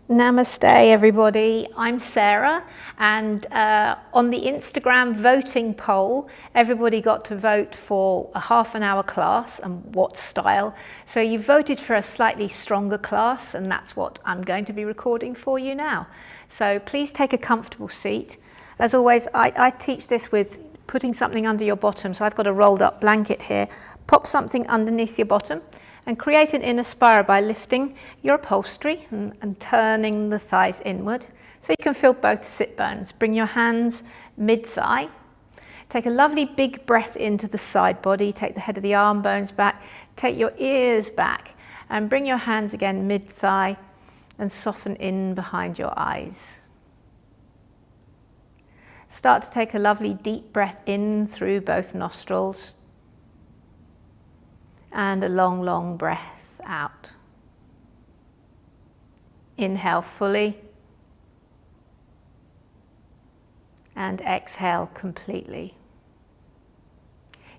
Namaste everybody, I'm Sarah, and on the Instagram voting poll everybody got to vote for a half-an-hour class and what style. So you voted for a slightly stronger class, and that's what I'm going to be recording for you now. So please take a comfortable seat. As always, I teach this with putting something under your bottom, so I've got a rolled up blanket here. Pop something underneath your bottom and create an inner spiral by lifting your upholstery and turning the thighs inward so you can feel both sit bones. Bring your hands mid-thigh. Take a lovely big breath into the side body. Take the head of the arm bones back. Take your ears back and bring your hands again mid-thigh and soften in behind your eyes. Start to take a lovely deep breath in through both nostrils. And a long, long breath out. Inhale fully. And exhale completely.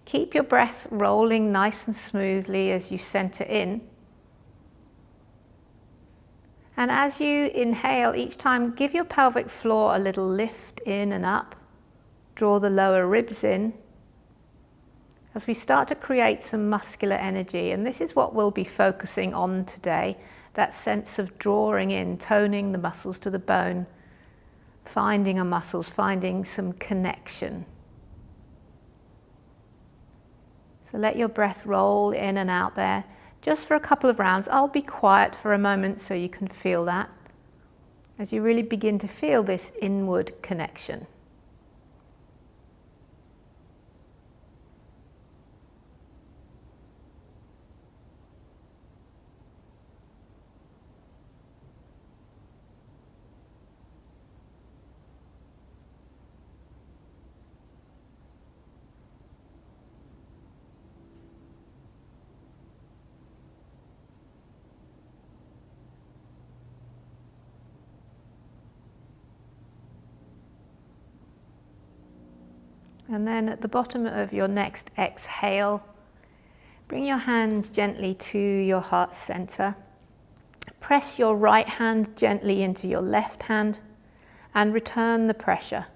Keep your breath rolling nice and smoothly as you center in. And as you inhale, each time give your pelvic floor a little lift in and up. Draw the lower ribs in. As we start to create some muscular energy, and this is what we'll be focusing on today, that sense of drawing in, toning the muscles to the bone, finding our muscles, finding some connection. So let your breath roll in and out there, just for a couple of rounds. I'll be quiet for a moment so you can feel that, as you really begin to feel this inward connection. And then at the bottom of your next exhale, bring your hands gently to your heart center. Press your right hand gently into your left hand and return the pressure.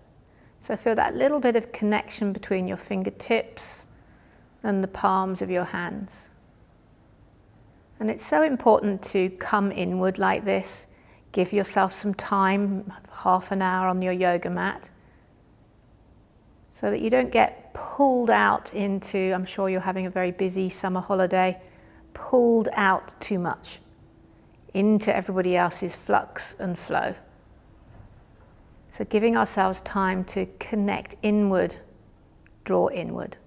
So feel that little bit of connection between your fingertips and the palms of your hands. And it's so important to come inward like this. Give yourself some time, half an hour on your yoga mat, so that you don't get pulled out into, I'm sure you're having a very busy summer holiday, pulled out too much into everybody else's flux and flow. So giving ourselves time to connect inward, draw inward.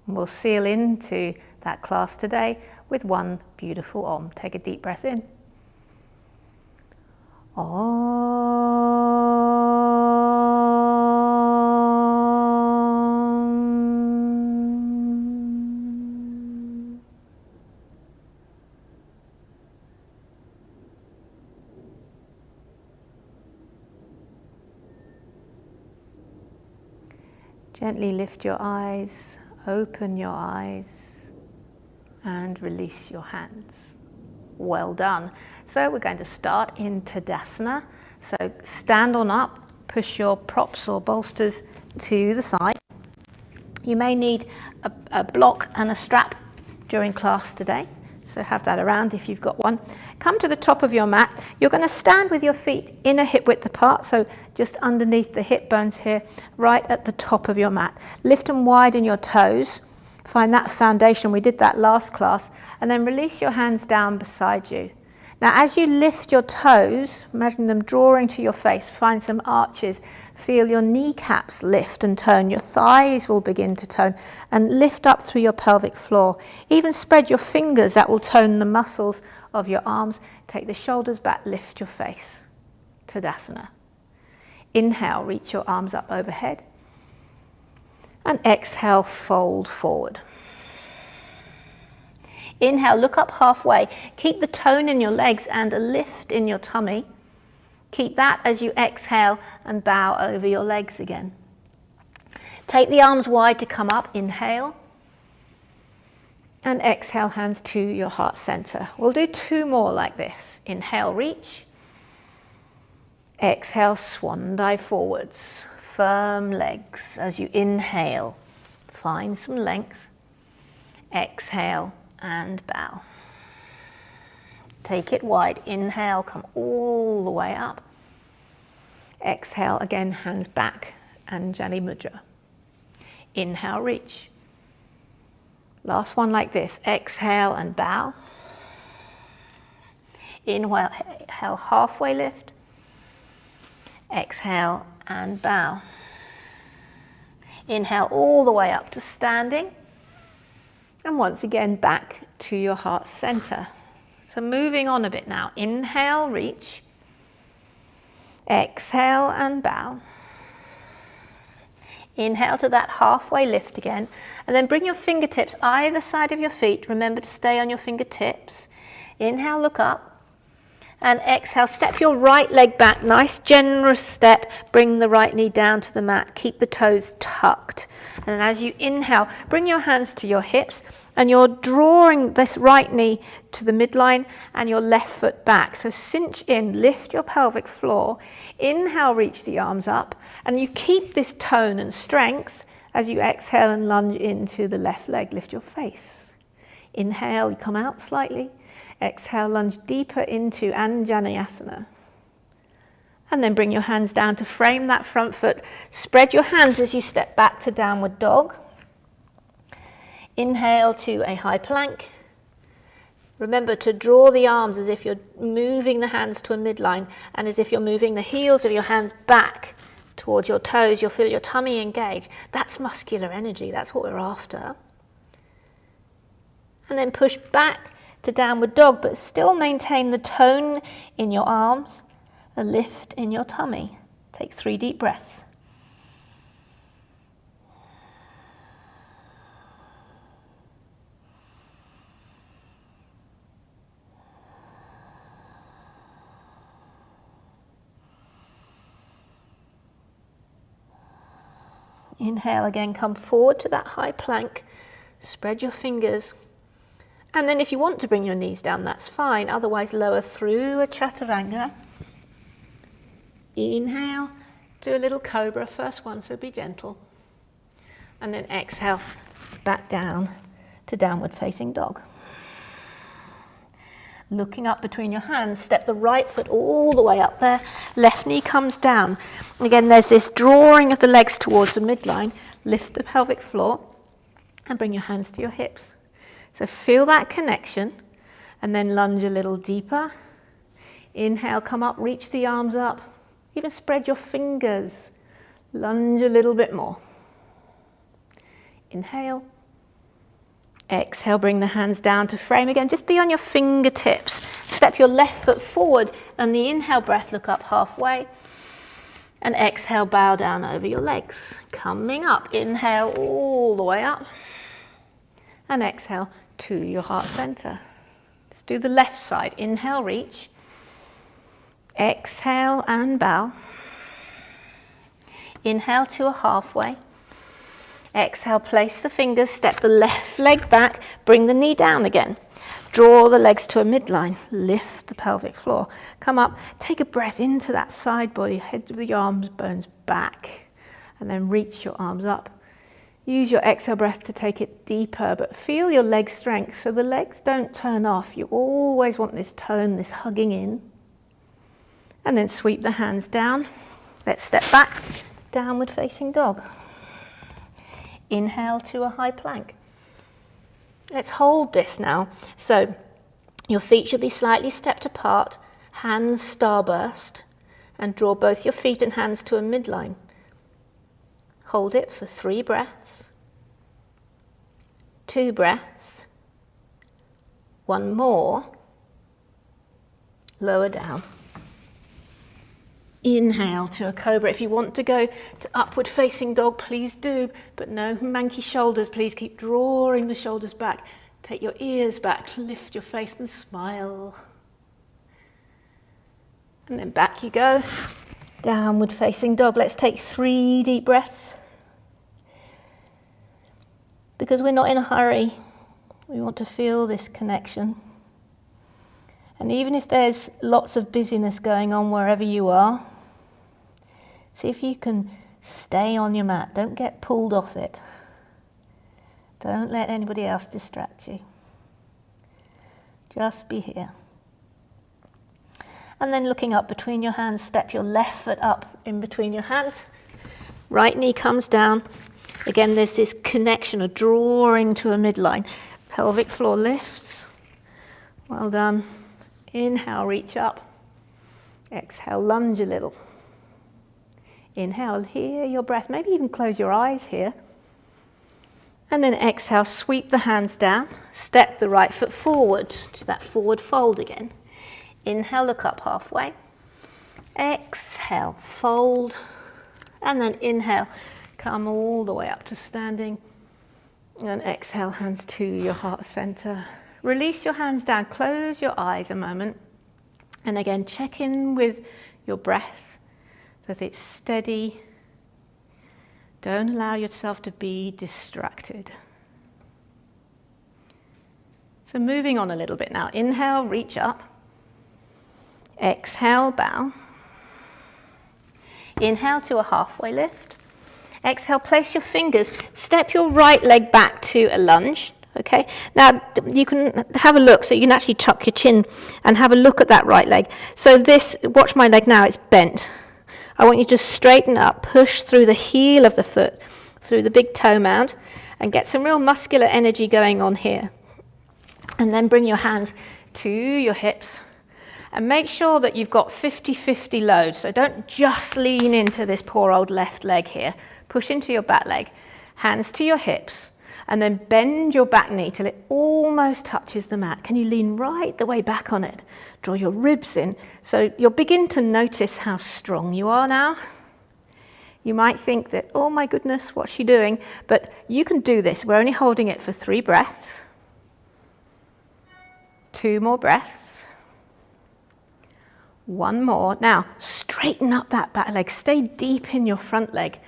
And we'll seal into that class today with one beautiful Om. Take a deep breath in. Om. Gently lift your eyes, open your eyes, and release your hands. Well done. So we're going to start in Tadasana. So stand on up, push your props or bolsters to the side. You may need a block and a strap during class today, so have that around if you've got one. Come to the top of your mat. You're going to stand with your feet inner hip width apart, so just underneath the hip bones here, right at the top of your mat. Lift and widen your toes. Find that foundation. We did that last class. And then release your hands down beside you. Now, as you lift your toes, imagine them drawing to your face. Find some arches. Feel your kneecaps lift and tone. Your thighs will begin to tone and lift up through your pelvic floor. Even spread your fingers. That will tone the muscles of your arms. Take the shoulders back, lift your face. Tadasana. Inhale, reach your arms up overhead. And exhale, fold forward. Inhale, look up halfway. Keep the tone in your legs and a lift in your tummy. Keep that as you exhale and bow over your legs again. Take the arms wide to come up. Inhale. And exhale, hands to your heart center. We'll do two more like this. Inhale, reach. Exhale, swan dive forwards. Firm legs as you inhale. Find some length. Exhale and bow. Take it wide. Inhale, come all the way up. Exhale, again, hands back, Anjali Mudra. Inhale, reach. Last one like this. Exhale and bow. Inhale, halfway lift. Exhale and bow. Inhale all the way up to standing. And once again, back to your heart center. So moving on a bit now. Inhale, reach. Exhale and bow. Inhale to that halfway lift again. And then bring your fingertips either side of your feet. Remember to stay on your fingertips. Inhale, look up. And exhale, step your right leg back. Nice generous step. Bring the right knee down to the mat. Keep the toes tucked. And as you inhale, bring your hands to your hips. And you're drawing this right knee to the midline and your left foot back. So cinch in, lift your pelvic floor. Inhale, reach the arms up. And you keep this tone and strength as you exhale and lunge into the left leg. Lift your face. Inhale, you come out slightly. Exhale, lunge deeper into Anjaneyasana. And then bring your hands down to frame that front foot. Spread your hands as you step back to downward dog. Inhale to a high plank. Remember to draw the arms as if you're moving the hands to a midline and as if you're moving the heels of your hands back towards your toes. You'll feel your tummy engage. That's muscular energy. That's what we're after. And then push back to downward dog, but still maintain the tone in your arms, a lift in your tummy. Take 3 deep breaths. Inhale again, come forward to that high plank, spread your fingers. And then if you want to bring your knees down, that's fine. Otherwise, lower through a chaturanga. Inhale, do a little cobra, first one, so be gentle. And then exhale, back down to downward facing dog. Looking up between your hands, step the right foot all the way up there. Left knee comes down. Again, there's this drawing of the legs towards the midline. Lift the pelvic floor and bring your hands to your hips. So feel that connection and then lunge a little deeper. Inhale, come up, reach the arms up. Even spread your fingers. Lunge a little bit more. Inhale. Exhale, bring the hands down to frame again. Just be on your fingertips. Step your left foot forward and the inhale breath, look up halfway. And exhale, bow down over your legs. Coming up, inhale all the way up. And exhale to your heart center. Let's do the left side. Inhale, reach. Exhale and bow. Inhale to a halfway. Exhale, place the fingers, step the left leg back, bring the knee down again. Draw the legs to a midline, lift the pelvic floor. Come up, take a breath into that side body, head of the arms, bones back, and then reach your arms up. Use your exhale breath to take it deeper, but feel your leg strength so the legs don't turn off. You always want this tone, this hugging in. And then sweep the hands down. Let's step back, downward facing dog. Inhale to a high plank. Let's hold this now. So your feet should be slightly stepped apart, hands starburst, and draw both your feet and hands to a midline. Hold it for 3 breaths, 2 breaths, 1 more, lower down. Inhale to a cobra. If you want to go to upward facing dog, please do, but no manky shoulders. Please keep drawing the shoulders back. Take your ears back, lift your face and smile. And then back you go. Downward facing dog. Let's take 3 deep breaths. Because we're not in a hurry, we want to feel this connection. And even if there's lots of busyness going on wherever you are, See if you can stay on your mat. Don't get pulled off it. Don't let anybody else distract you. Just be here. And then looking up between your hands, step your left foot up in between your hands. Right knee comes down. Again, there's this connection, a drawing to a midline. Pelvic floor lifts. Well done. Inhale, reach up. Exhale, lunge a little. Inhale, hear your breath. Maybe even close your eyes here. And then exhale, sweep the hands down. Step the right foot forward to that forward fold again. Inhale, look up halfway. Exhale, fold. And then inhale, come all the way up to standing. And exhale, hands to your heart center. Release your hands down, close your eyes a moment. And again, check in with your breath so that it's steady. Don't allow yourself to be distracted. So moving on a little bit now. Inhale, reach up. Exhale, bow. Inhale to a halfway lift. Exhale, place your fingers. Step your right leg back to a lunge. Okay, now you can have a look, so you can actually tuck your chin and have a look at that right leg. So this, watch my leg now, it's bent. I want you to straighten up, push through the heel of the foot, through the big toe mound, and get some real muscular energy going on here. And then bring your hands to your hips, and make sure that you've got 50-50 load. So don't just lean into this poor old left leg here. Push into your back leg, hands to your hips, and then bend your back knee till it almost touches the mat. Can you lean right the way back on it? Draw your ribs in. So you'll begin to notice how strong you are now. You might think that, oh my goodness, what's she doing? But you can do this. We're only holding it for 3 breaths. 2 more breaths. 1 more. Now, straighten up that back leg. Stay deep in your front leg.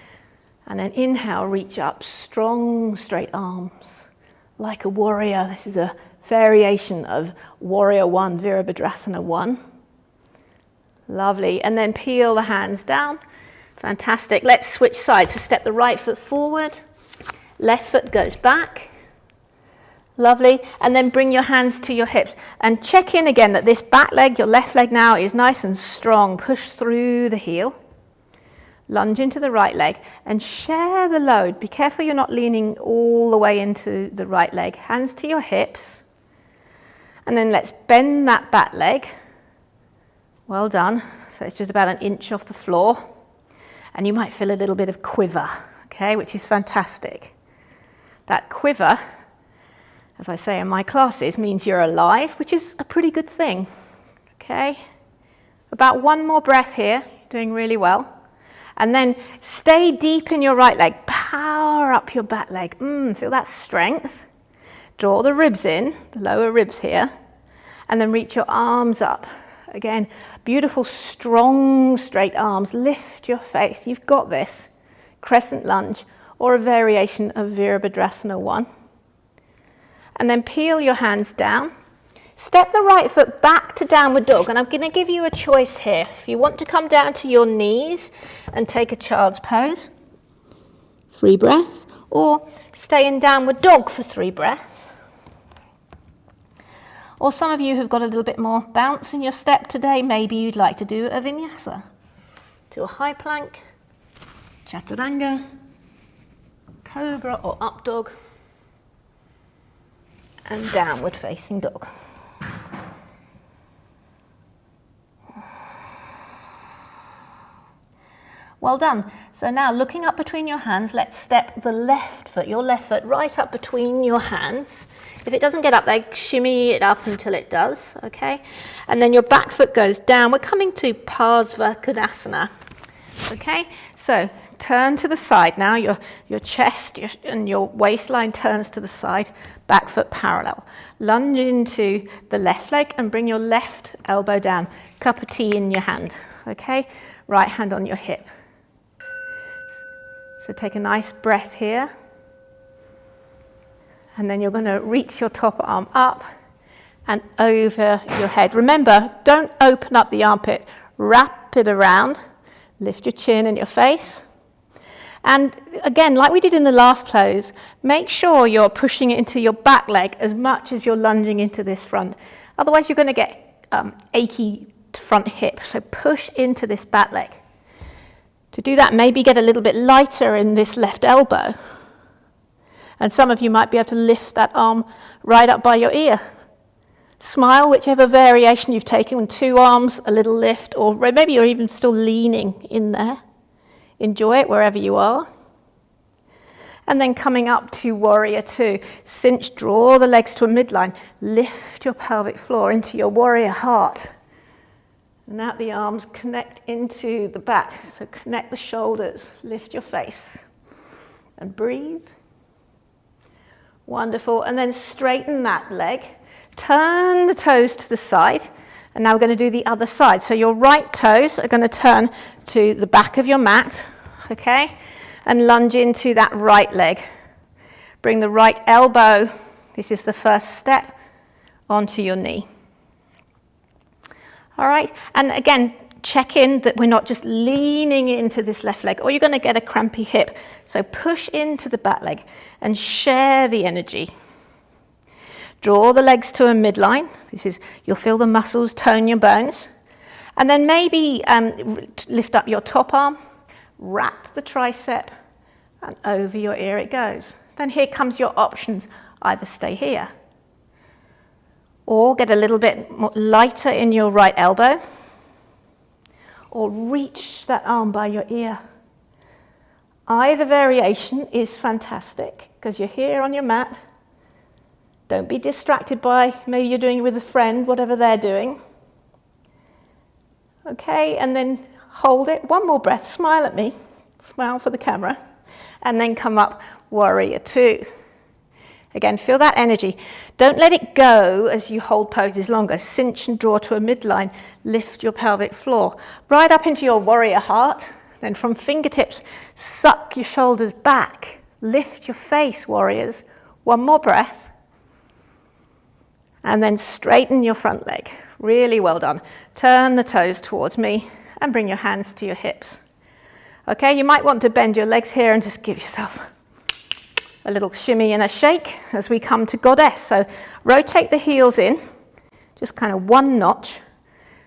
And then inhale, reach up, strong, straight arms, like a warrior. This is a variation of Warrior 1, Virabhadrasana 1. Lovely. And then peel the hands down. Fantastic. Let's switch sides. So step the right foot forward, left foot goes back. Lovely. And then bring your hands to your hips. And check in again that this back leg, your left leg now, is nice and strong. Push through the heel. Lunge into the right leg and share the load. Be careful you're not leaning all the way into the right leg. Hands to your hips. And then let's bend that back leg. Well done. So it's just about 1 inch off the floor. And you might feel a little bit of quiver, okay, which is fantastic. That quiver, as I say in my classes, means you're alive, which is a pretty good thing, okay? About 1 more breath here. You're doing really well. And then stay deep in your right leg. Power up your back leg. Feel that strength. Draw the ribs in, the lower ribs here. And then reach your arms up. Again, beautiful, strong, straight arms. Lift your face. You've got this. Crescent lunge or a variation of Virabhadrasana 1. And then peel your hands down. Step the right foot back to downward dog, and I'm going to give you a choice here. If you want to come down to your knees and take a child's pose, 3 breaths, or stay in downward dog for 3 breaths. Or some of you have got a little bit more bounce in your step today. Maybe you'd like to do a vinyasa. Do a high plank, chaturanga, cobra or up dog, and downward facing dog. Well done. So now looking up between your hands, let's step the left foot, your left foot, right up between your hands. If it doesn't get up there, shimmy it up until it does, okay? And then your back foot goes down. We're coming to Parsva Konasana, okay? So turn to the side now. Your chest and your waistline turns to the side, back foot parallel. Lunge into the left leg and bring your left elbow down. Cup of tea in your hand, okay? Right hand on your hip. So take a nice breath here. And then you're going to reach your top arm up and over your head. Remember, don't open up the armpit. Wrap it around. Lift your chin and your face. And again, like we did in the last pose, make sure you're pushing it into your back leg as much as you're lunging into this front. Otherwise, you're going to get achy front hip. So push into this back leg. To do that, maybe get a little bit lighter in this left elbow. And some of you might be able to lift that arm right up by your ear. Smile, whichever variation you've taken, 2 arms, a little lift, or maybe you're even still leaning in there. Enjoy it wherever you are. And then coming up to warrior 2, cinch, draw the legs to a midline, lift your pelvic floor into your warrior heart. And out the arms, connect into the back. So connect the shoulders, lift your face, and breathe. Wonderful. And then straighten that leg, turn the toes to the side. And now we're going to do the other side. So your right toes are going to turn to the back of your mat, okay? And lunge into that right leg. Bring the right elbow, this is the first step, onto your knee. All right, and again, check in that we're not just leaning into this left leg, or you're going to get a crampy hip. So push into the back leg and share the energy. Draw the legs to a midline. You'll feel the muscles tone your bones. And then maybe lift up your top arm, wrap the tricep, and over your ear it goes. Then here comes your options. Either stay here, or get a little bit more lighter in your right elbow, or reach that arm by your ear. Either variation is fantastic, because you're here on your mat. Don't be distracted by, maybe you're doing it with a friend, whatever they're doing. Okay, and then hold it. One more breath, smile at me. Smile for the camera. And then come up, warrior 2. Again, feel that energy. Don't let it go as you hold poses longer. Cinch and draw to a midline. Lift your pelvic floor. Right up into your warrior heart. Then from fingertips, suck your shoulders back. Lift your face, warriors. One more breath. And then straighten your front leg. Really well done. Turn the toes towards me and bring your hands to your hips. Okay, you might want to bend your legs here and just give yourself a little shimmy and a shake as we come to goddess. So rotate the heels in, just kind of one notch,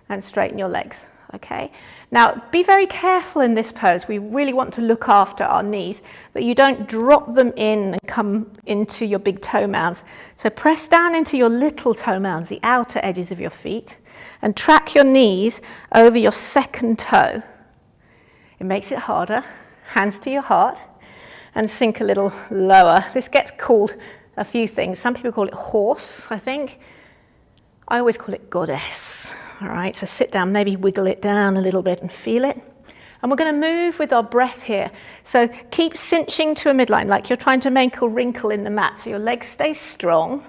and straighten your legs. Okay, now be very careful in this pose. We really want to look after our knees, that you don't drop them in and come into your big toe mounds. So press down into your little toe mounds, the outer edges of your feet, and track your knees over your second toe. It makes it harder. Hands to your heart, and sink a little lower. This gets called a few things. Some people call it horse, I think. I always call it goddess. All right, so sit down, maybe wiggle it down a little bit and feel it. And we're going to move with our breath here. So keep cinching to a midline, like you're trying to make a wrinkle in the mat, so your legs stay strong.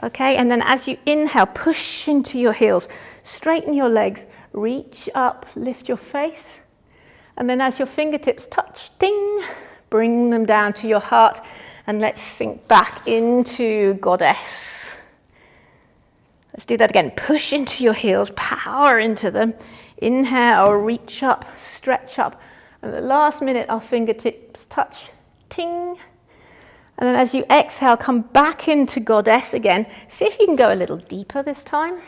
Okay, and then as you inhale, push into your heels, straighten your legs, reach up, lift your face. And then as your fingertips touch, ding, bring them down to your heart, and let's sink back into goddess. Let's do that again. Push into your heels, power into them. Inhale, reach up, stretch up. And at the last minute, our fingertips touch, ting. And then as you exhale, come back into goddess again. See if you can go a little deeper this time.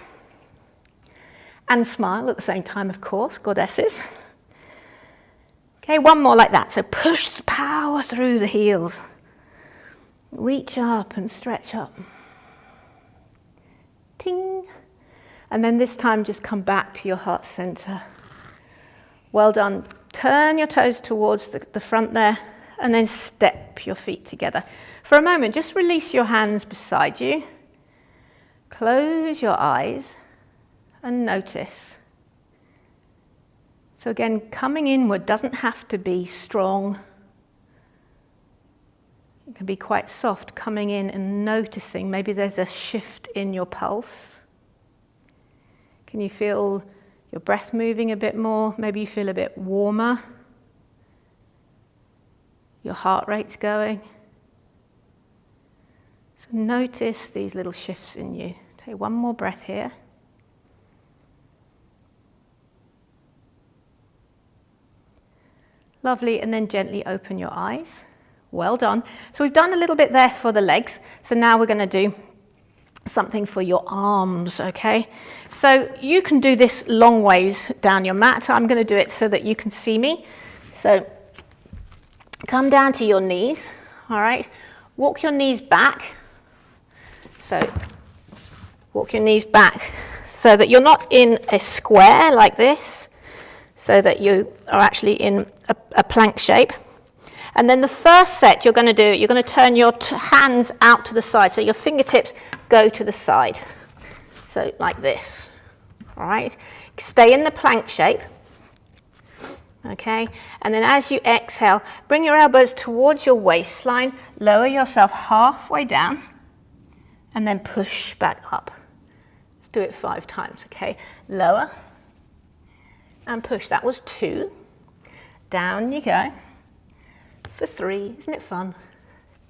And smile at the same time, of course, goddesses. Okay, one more like that. So push the power through the heels. Reach up and stretch up. Ting. And then this time just come back to your heart center. Well done. Turn your toes towards the front there, and then step your feet together. For a moment, just release your hands beside you. Close your eyes and notice. So again, coming inward doesn't have to be strong. It can be quite soft, coming in and noticing. Maybe there's a shift in your pulse. Can you feel your breath moving a bit more? Maybe you feel a bit warmer. Your heart rate's going. So notice these little shifts in you. Take one more breath here. Lovely, and then gently open your eyes. Well done. So we've done a little bit there for the legs. So now we're going to do something for your arms, okay? So you can do this long ways down your mat. I'm going to do it so that you can see me. So come down to your knees, all right? Walk your knees back. So walk your knees back so that you're not in a square like this, so that you are actually in a plank shape. And then the first set you're going to turn your hands out to the side, so your fingertips go to the side. So like this, all right? Stay in the plank shape, okay? And then as you exhale, bring your elbows towards your waistline, lower yourself halfway down, and then push back up. Let's do it 5 times, okay? Lower and push. That was 2. Down you go. For 3, isn't it fun?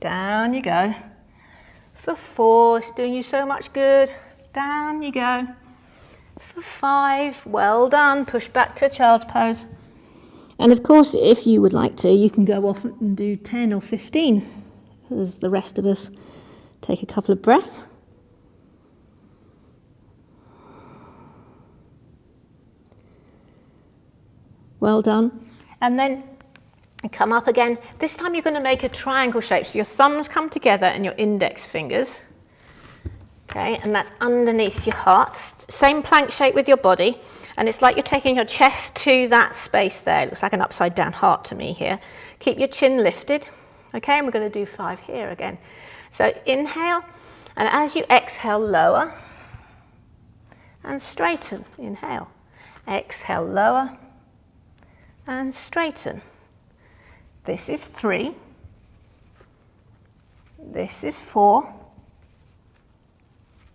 Down you go. For 4, it's doing you so much good. Down you go. For 5, well done. Push back to child's pose. And of course, if you would like to, you can go off and do 10 or 15, as the rest of us take a couple of breaths. Well done. And then come up again. This time you're going to make a triangle shape. So your thumbs come together and your index fingers. Okay, and that's underneath your heart. Same plank shape with your body. And it's like you're taking your chest to that space there. It looks like an upside down heart to me here. Keep your chin lifted. Okay, and we're going to do 5 here again. So inhale, and as you exhale, lower and straighten. Inhale. Exhale, lower and straighten. This is 3. This is 4.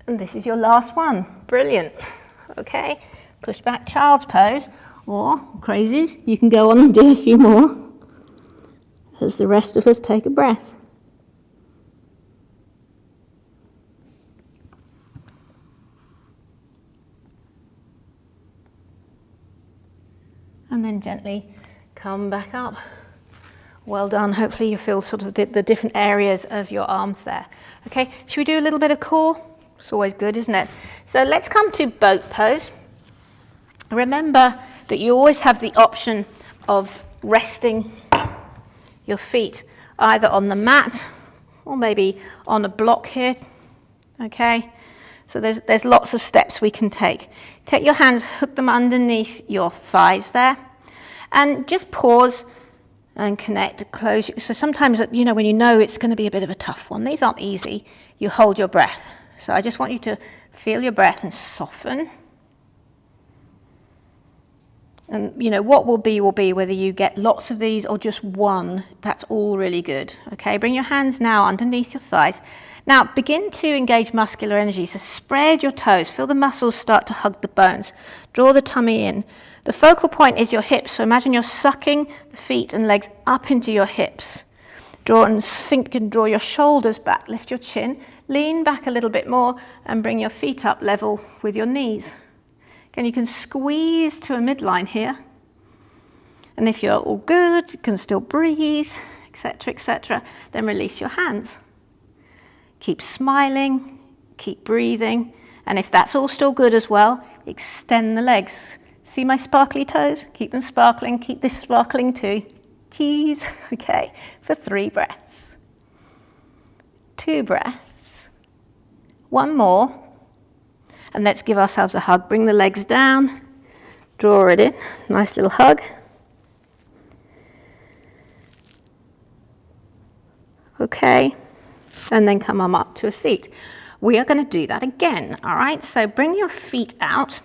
And this is your last one. Brilliant. Okay, push back child's pose, or crazies, you can go on and do a few more as the rest of us take a breath. And then gently come back up. Well done. Hopefully you feel sort of the different areas of your arms there. Okay, should we do a little bit of core? It's always good, isn't it? So let's come to boat pose. Remember that you always have the option of resting your feet either on the mat or maybe on a block here. Okay, so there's lots of steps we can take. Take your hands, hook them underneath your thighs there, and just pause and connect, close. So sometimes, you know, when you know it's going to be a bit of a tough one, these aren't easy, you hold your breath. So I just want you to feel your breath and soften. And, you know, what will be whether you get lots of these or just one. That's all really good. Okay, bring your hands now underneath your thighs. Now, begin to engage muscular energy. So spread your toes. Feel the muscles start to hug the bones. Draw the tummy in. The focal point is your hips. So imagine you're sucking the feet and legs up into your hips. Draw and sink and draw your shoulders back. Lift your chin. Lean back a little bit more and bring your feet up level with your knees. Again, you can squeeze to a midline here. And if you're all good, you can still breathe, etc., then release your hands. Keep smiling, keep breathing. And if that's all still good as well, extend the legs. See my sparkly toes? Keep them sparkling, keep this sparkling too. Cheese. Okay, for 3 breaths. 2 breaths. 1 more. And let's give ourselves a hug. Bring the legs down, draw it in, nice little hug. Okay, and then come on up to a seat. We are going to do that again, all right? So bring your feet out.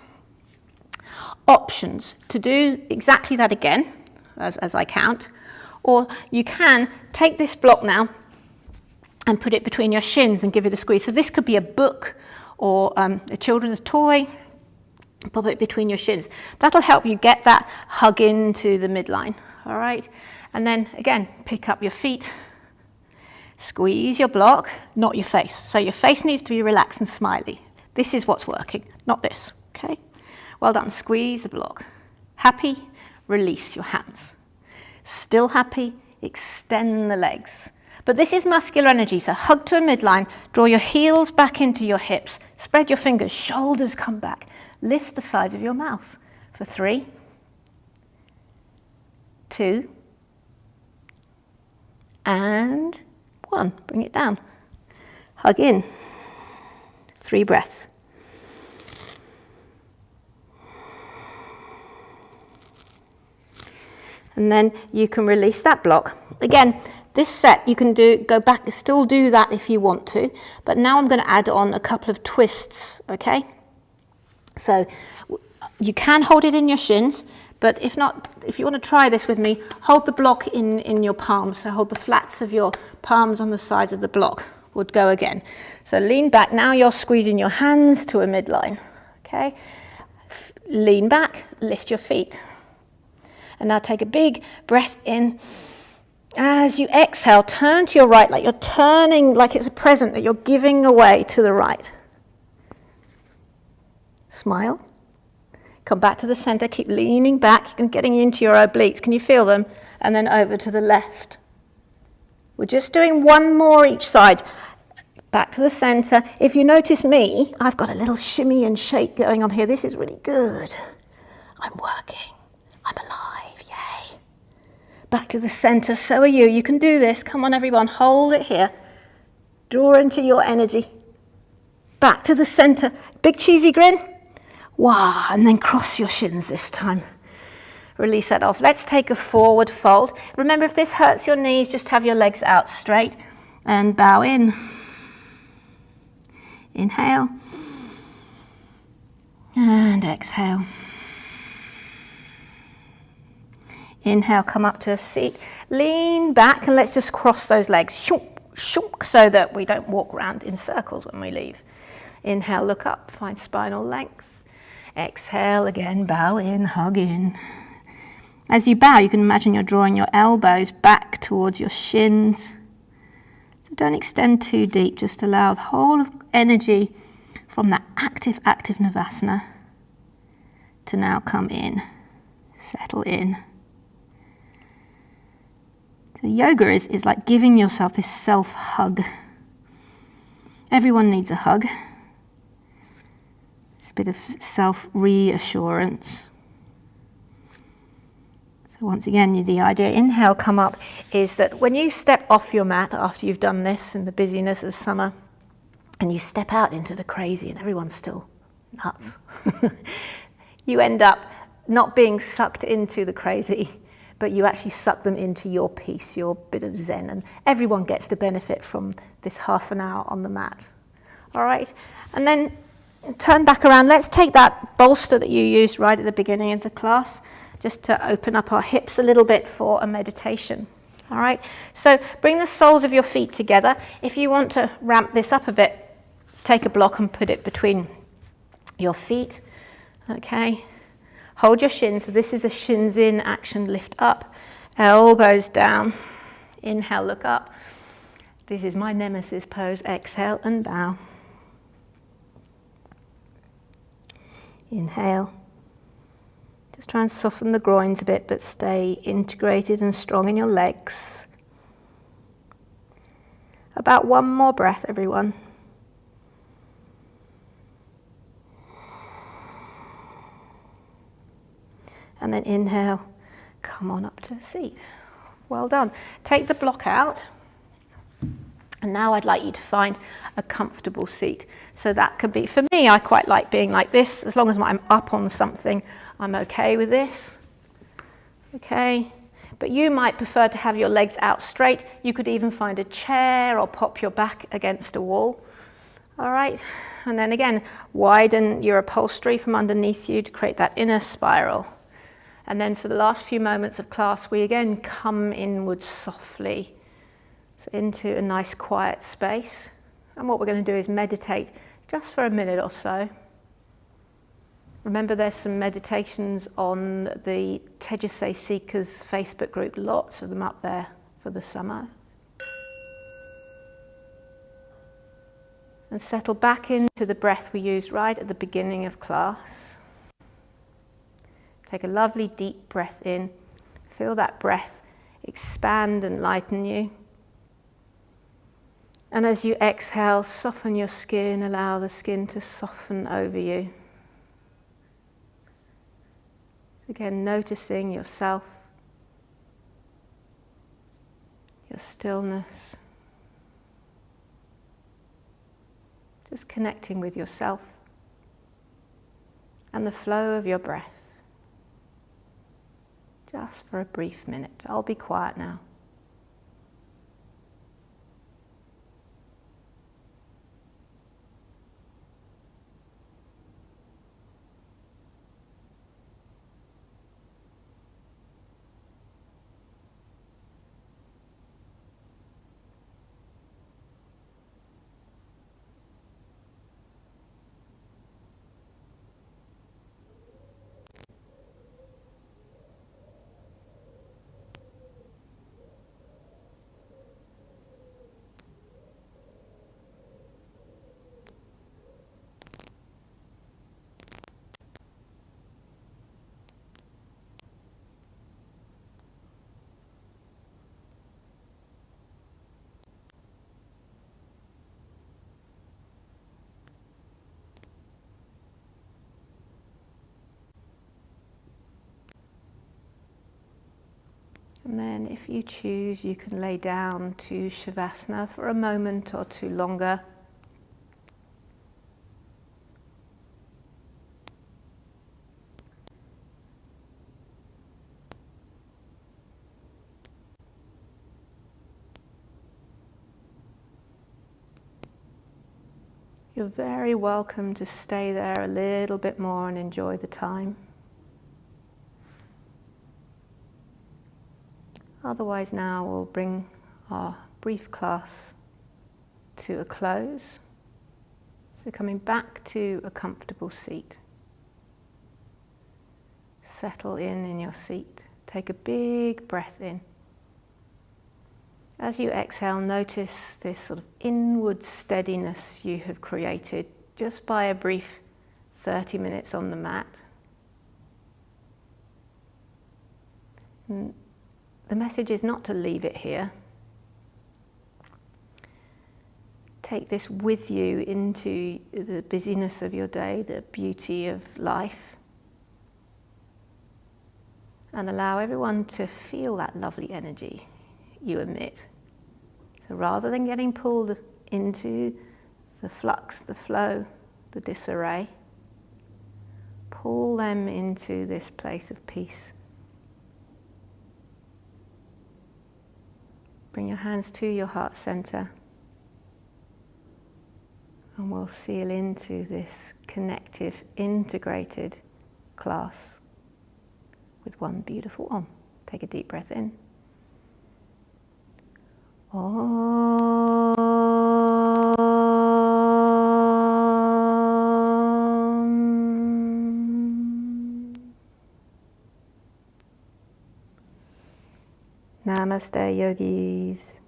Options to do exactly that again, as I count. Or you can take this block now and put it between your shins and give it a squeeze. So this could be a book or a children's toy, pop it between your shins. That'll help you get that hug into the midline, all right? And then, again, pick up your feet, squeeze your block, not your face. So your face needs to be relaxed and smiley. This is what's working, not this, okay? Well done, squeeze the block. Happy, release your hands. Still happy, extend the legs. But this is muscular energy, so hug to a midline, draw your heels back into your hips, spread your fingers, shoulders come back, lift the sides of your mouth for 3, 2, and 1. Bring it down. Hug in. 3 breaths. And then you can release that block. Again, this set you can go back, still do that if you want to, but now I'm going to add on a couple of twists, okay? So you can hold it in your shins, but if not, if you want to try this with me, hold the block in your palms. So hold the flats of your palms on the sides of the block. Would go again. So lean back. Now you're squeezing your hands to a midline, okay? Lean back, lift your feet. And now take a big breath in. As you exhale, turn to your right, like you're turning, like it's a present that you're giving away to the right. Smile. Come back to the center, keep leaning back and getting into your obliques. Can you feel them? And then over to the left. We're just doing one more each side. Back to the center. If you notice me, I've got a little shimmy and shake going on here. This is really good. I'm working. I'm alive. Yay. Back to the center. So are you. You can do this. Come on, everyone. Hold it here. Draw into your energy. Back to the center. Big cheesy grin. Wow. And then cross your shins this time. Release that off. Let's take a forward fold. Remember, if this hurts your knees, just have your legs out straight and bow in. Inhale. And exhale. Inhale, come up to a seat. Lean back and let's just cross those legs. Shunk, shunk, so that we don't walk around in circles when we leave. Inhale, look up, find spinal length. Exhale, again, bow in, hug in. As you bow, you can imagine you're drawing your elbows back towards your shins. So don't extend too deep, just allow the whole of energy from that active Navasana to now come in, settle in. So yoga is like giving yourself this self-hug. Everyone needs a hug. It's a bit of self-reassurance. So once again, the idea, inhale, come up, is that when you step off your mat after you've done this in the busyness of summer, and you step out into the crazy and everyone's still nuts, you end up not being sucked into the crazy, but you actually suck them into your peace, your bit of zen, and everyone gets to benefit from this half an hour on the mat. All right, and then turn back around. Let's take that bolster that you used right at the beginning of the class, just to open up our hips a little bit for a meditation. All right, so bring the soles of your feet together. If you want to ramp this up a bit, take a block and put it between your feet. Okay, hold your shins. So this is a shins in action, lift up, elbows down. Inhale, look up. This is my nemesis pose. Exhale and bow. Inhale. Just try and soften the groins a bit, but stay integrated and strong in your legs. About one more breath, everyone. And then inhale, come on up to a seat. Well done. Take the block out. And now I'd like you to find a comfortable seat. So that could be, for me, I quite like being like this. As long as I'm up on something, I'm okay with this. Okay. But you might prefer to have your legs out straight. You could even find a chair or pop your back against a wall. All right. And then again, widen your upholstery from underneath you to create that inner spiral. And then for the last few moments of class, we again come inwards softly. So into a nice quiet space. And what we're going to do is meditate just for a minute or so. Remember, there's some meditations on the Tejase Seekers Facebook group, lots of them up there for the summer. And settle back into the breath we used right at the beginning of class. Take a lovely deep breath in. Feel that breath expand and lighten you. And as you exhale, soften your skin, allow the skin to soften over you. Again, noticing yourself, your stillness, just connecting with yourself and the flow of your breath. Just for a brief minute. I'll be quiet now. And then if you choose, you can lay down to Shavasana for a moment or two longer. You're very welcome to stay there a little bit more and enjoy the time. Otherwise, now we'll bring our brief class to a close. So coming back to a comfortable seat. Settle in your seat. Take a big breath in. As you exhale, notice this sort of inward steadiness you have created just by a brief 30 minutes on the mat. And the message is not to leave it here. Take this with you into the busyness of your day, the beauty of life, and allow everyone to feel that lovely energy you emit. So rather than getting pulled into the flux, the flow, the disarray, pull them into this place of peace. Bring your hands to your heart center, and we'll seal into this connective, integrated class with one beautiful Om. Take a deep breath in. Om. Namaste, yogis.